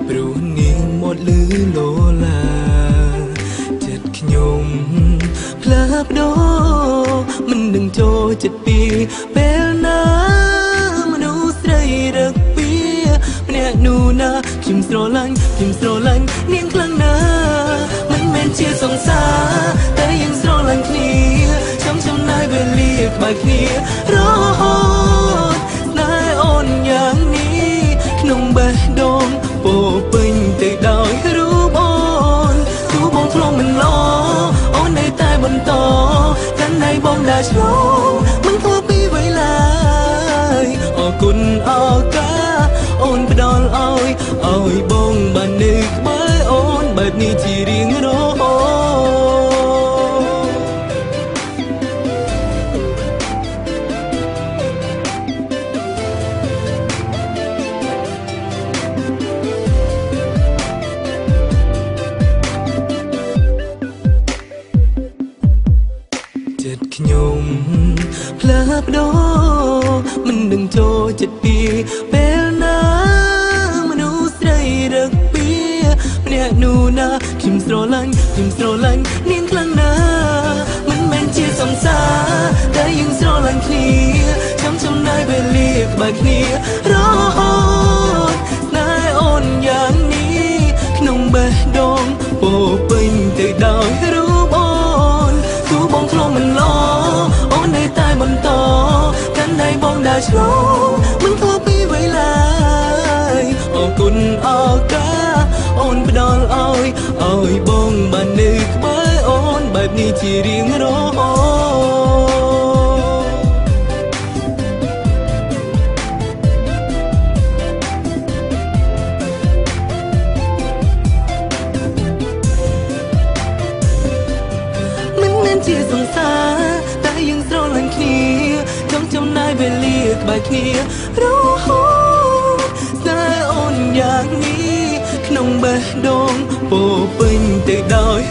ព្រោះនាងមកលឺលោឡាចិត្តខ្ញុំផ្លាស់ប្ដូរមិនដឹងចូលចិត្តពីពេលណាមនុស្សស្រីរឹកពីម្នាក់នោះណាខ្ញុំស្រឡាញ់នាងខ្លាំងណាស់មិនមែនជាសង្សារតែយើងស្រឡាញ់គ្នាចំណាយវេលាក្បែរគ្នារហូតណែអូនយ៉ាងនេះក្នុងបេះដូងពោពេញទៅដោយរូបអូនទូបងធ្លុំមិនឡអូននៅតែបន្តកាន់ដៃបងដើរឆ្លងមិនធ្វើពីវេលាអរគុណអរកាអូនផ្ដល់ឲ្យបងបាននៅក្បែរអូនបែបនេះជារៀងរហូតចិត្តខ្ញុំផ្លាស់ប្ដូរមិនដឹងចូលចិត្តពីពេលណាមនុស្សស្រីរឹកពីម្នាក់នោះណាខ្ញុំស្រឡាញ់នាងខ្លាំងណាស់មិនមែនជាសង្សារតែយើងស្រឡាញ់គ្នាចំណាយវេលាក្បែរគ្នារហូតណែអូនយ៉ាងនេះក្នុងបេះដូងពោពេញទៅដោយរូបអូនទូបងធ្លុំមិនឡអូននៅតែបន្តកាន់ដៃបងដើរឆ្លងមិនធ្វើពីវេលាអរគុណអរកាអូនផ្ដល់ឲ្យបងបាននៅក្បែរអូនបែបនេះជារៀងរហូតជាសង្សារតែយើងស្រឡាញ់គ្នាចំណាយវេលាក្បែរគ្នារហូតតែអូនយ៉ាងនេះក្នុងបេះដូងពោពេញទៅដោយ